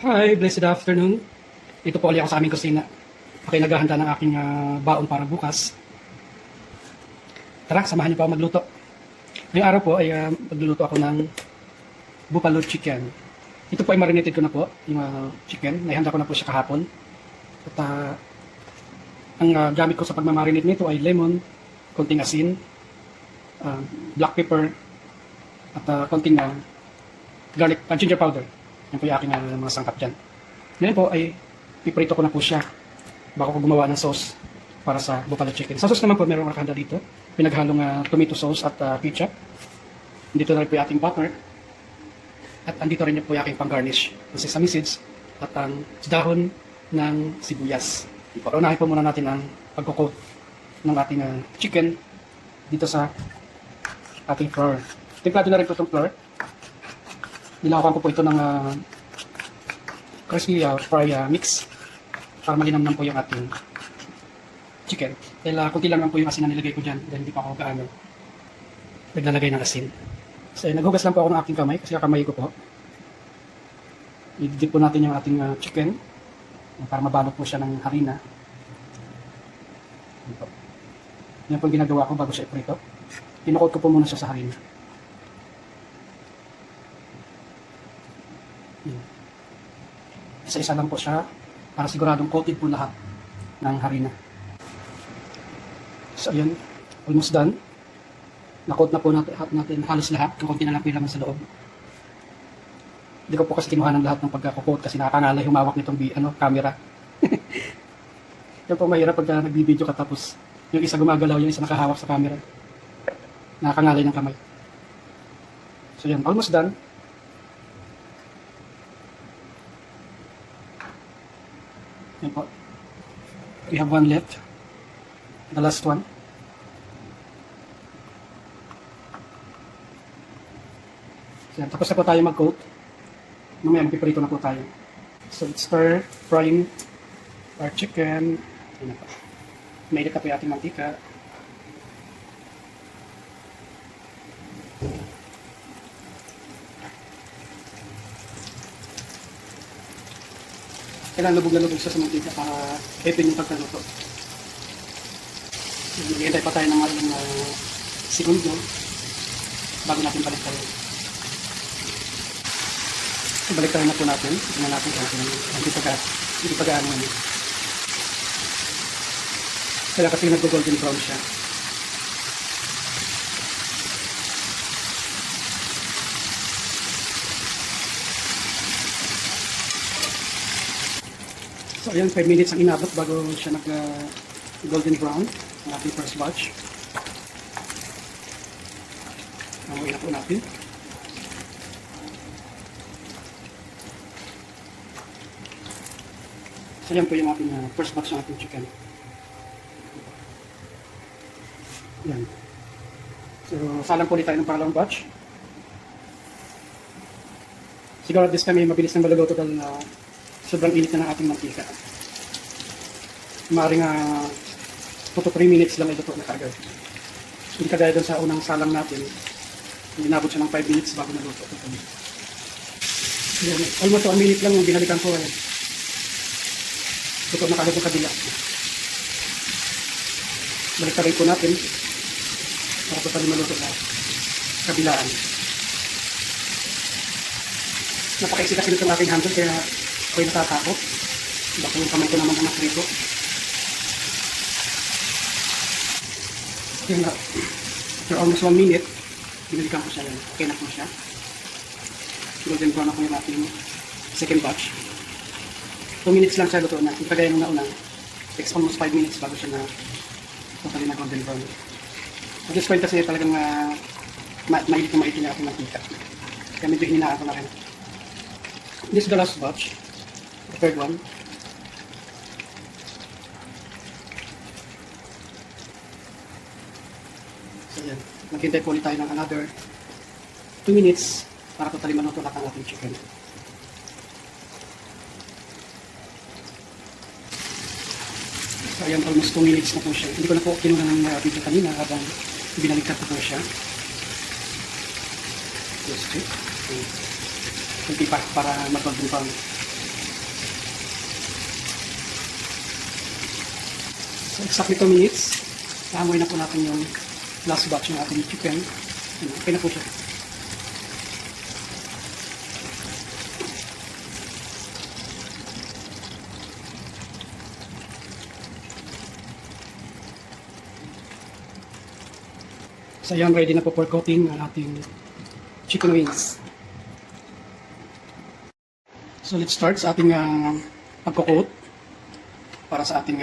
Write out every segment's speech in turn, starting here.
Hi, blessed afternoon. Dito po ulit ako sa aming kusina. Ako'y naghahanda ng aking baon para bukas. Tara, samahan niyo po ako magluto. Ngayong araw po ay magluluto ako ng buffalo chicken. Ito po ay marinated ko na po, yung chicken. Naihanda ko na po siya kahapon. At ang gamit ko sa pagmamarinate nito ay lemon, konting asin, black pepper, at konting garlic, ginger powder. Yan po yung aking mga sangkap dyan. Ngayon po ay piprito ko na po siya bago ko gumawa ng sauce para sa buffalo chicken. Sa sauce naman po meron nakahanda dito. Pinaghalong tomato sauce at ketchup. Dito na rin po yung ating butter. At andito rin po yung aking pang-garnish. Ang sesame seeds at ang dahon ng sibuyas. Unahin po muna natin ang pagkukot ng ating chicken dito sa ating flour. Timplado na rin po itong flour. Nilawakan ko po ito ng crispy fry mix para malinamnam po yung ating chicken. Dahil kunti lang po yung asin na nilagay ko dyan dahil hindi pa ako gaano naglalagay ng asin. So naghugas lang po ako ng aking kamay kasi kakamay ko po. I-dip po natin yung ating chicken para mabalot po siya ng harina. Yan po yung ginagawa ko bago siya iprito. Pinukot ko po muna siya sa harina. Isa-isa lang po siya para siguradong coated po lahat ng harina. So ayan, almost done. Nakot na po natin halos lahat. Kunti na lang po yung laman sa loob. Hindi ko po kasi kinuha ng lahat ng pagkakukot kasi nakakangalay humawak nitong camera. Yan po mahirap pagka nagbibideo ka tapos yung isa gumagalaw, yung isa nakahawak sa camera. Nakakangalay ng kamay. So yan, almost done. Yan po. We have one left. The last one. So yan, tapos na po tayo mag-coat. Mamaya magpiprito na po tayo. So let's start frying our chicken. Yan po. Mainit na po yung ating mantika. Kailangan lubog na lubog siya sa mantika para epin yung pagkaluto. Hintay pa tayo ng mga segundo bago natin balik tayo. Balik tayo na po natin. Tignan natin kung hindi pa gaano ano. Kaya kasi nag-golden brown siya. So ayan, 5 minutes ang inabot bago siya nag-golden brown ang ating first batch. Amoy na po natin. So ayan po yung ating first batch ng ating chicken. Ayan. So salang po ulit tayo ng pangalawang batch. Siguro this time ay mabilis nang maluluto dahil sobrang init na ng ating mantika. Maaaring 2 to 3 minutes lang ito na kagad. Hindi kagaya doon sa unang salang natin. Inabot siya ng 5 minutes bago naluto. Almost 1 minute lang yung binalikan ko. Ito na kagad yung kabila. Balik rin po natin para ito pa rin maluto sa kabilaan. Napakaisi kasi nito ng aking handle kaya ako'y natatakot. Baka yung kamay ko naman ang nakrito. Yun na. After almost 1 minute, binalikan ko siya yan. Okay na po siya. Golden brown ako yung ating second batch. 2 minutes lang siya luto na. Yung kagaya nung nauna, takes almost 5 minutes bago siya na totally na golden brown. At this point kasi talagang mailit na mailit na ating mantika. Kaya medyo hininaan ko na rin. This is the last batch. The third one. So yan. Maghintay po ulit tayo ng another 2 minutes para totally maluto lahat ang ating chicken. So ayan, almost 2 minutes na po siya. Hindi ko na po kinuna ng video kanina habang binaligtad ko po siya. Just check. Kunti pa para mag-golden brown. So exactly 2 minutes. Naamoy na po natin yung last batch ng ating chicken. Okay na po siya. So yan, ready na po for coating ang ating chicken wings. So let's start sa ating pagko-coat para sa ating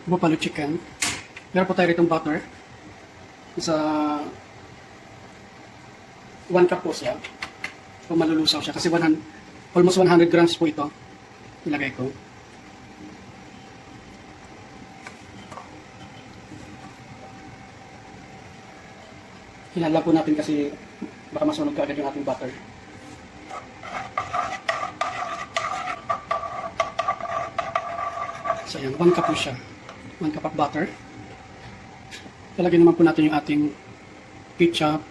buffalo chicken. Meron po tayo ritong butter. Sa 1 cup po siya. So malulusaw siya kasi almost 100 grams po ito. Ilagay ko. Hinala po natin kasi baka masunog agad yung ating butter. So yan, 1 cup po siya. 1 cup of butter. Lalagyan naman po natin yung ating ketchup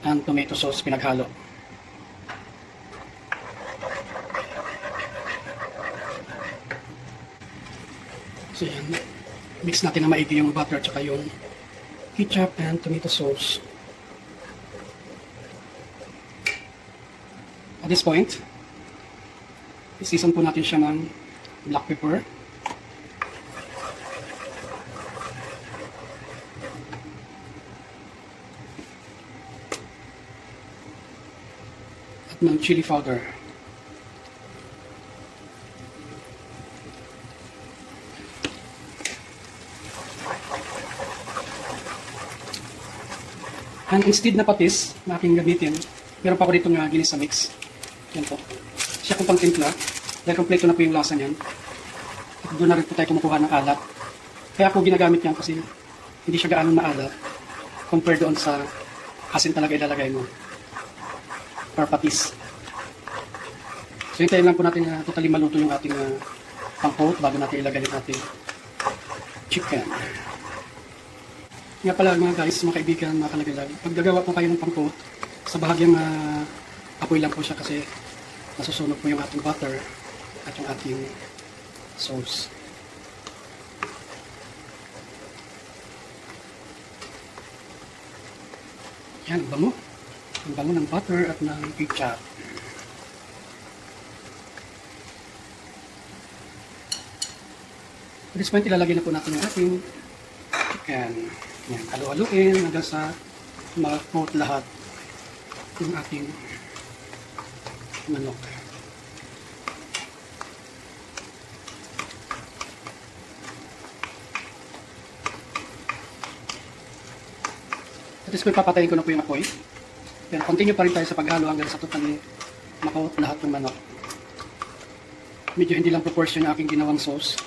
and tomato sauce pinaghalo. So yan, mix natin na maigi yung butter at yung ketchup and tomato sauce. At this point, i-season po natin siya ng black pepper. At ng chili powder. And instead na patis na aking gamitin, meron pa ako dito nga ginisa mix. Yan po. Siya kung pang timpla. Dahil kompleto na po yung lasa niyan. At doon na rin po tayo kumukuha ng alat. Kaya ako ginagamit niyan kasi hindi siya gaano na alat compared doon sa asin talaga ilalagay mo. Or patis. So hintayin lang po natin na totally maluto yung ating pang-coat bago natin ilagay yung ating chicken. Nga pala mga guys, mga kaibigan, mga kalagalag, pag gagawa po kayo ng pang-coat, sa bahagyang apoy lang po siya kasi nasusunog po yung ating butter at yung ating sauce. Yan, bango. Ang bango ng butter at ng ketchup. At this point, ilalagay na po natin yung ating chicken. Yan, halo-haloin hanggang sa ma-coat lahat yung ating manok. At this point, papatayin ko na po yung apoy. Pero continue pa rin tayo sa paghalo hanggang sa totally ma-coat lahat ng manok. Medyo hindi lang proportion yung aking ginawang sauce.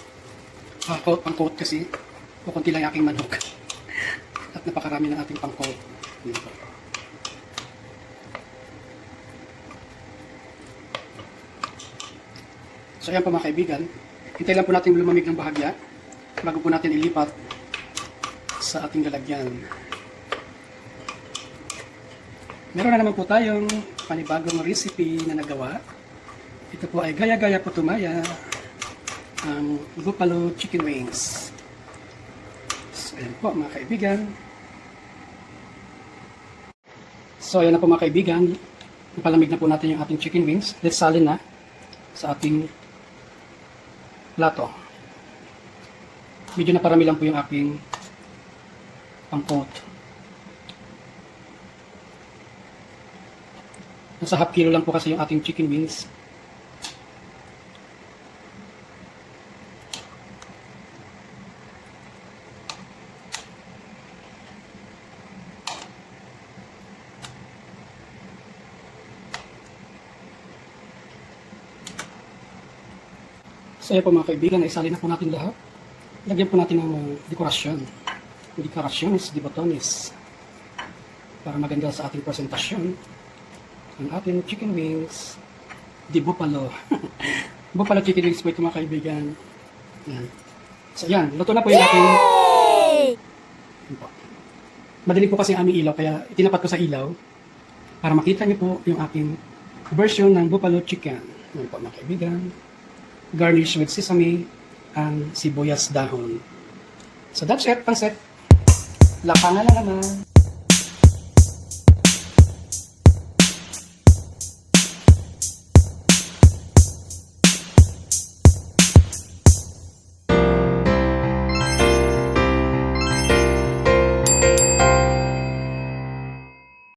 Pang-coat kasi kukunti lang yung aking manok. At napakarami ng ating pang-coat. Dito. So ayan po mga kaibigan, hintay lang po natin lumamig ng bahagya bago po natin ilipat sa ating lalagyan. Meron na naman po tayong panibagong recipe na nagawa. Ito po ay gaya-gaya po tumaya ang buffalo chicken wings. So ayan po mga kaibigan. So ayan na po mga kaibigan, napalamig na po natin yung ating chicken wings. Let's salin na sa ating plato. Medyo naparami lang po yung aking pang-coat. Nasa half kilo lang po kasi yung ating chicken wings. So ayan po mga kaibigan, isali na po natin lahat. Lagyan po natin ng dekorasyon. Decoraciones de botones. Para maganda sa ating presentasyon. Ang ating chicken wings de buffalo. Buffalo chicken wings po ito mga kaibigan. Yan. So yan, luto na po yung ating... Yan po. Madilim po kasi ang aming ilaw, kaya itinapat ko sa ilaw para makita niyo po yung aking version ng buffalo chicken. Yan po mga kaibigan. Garnish with sesame ang sibuyas dahon. So that's it, pangsit. Lapangan na naman.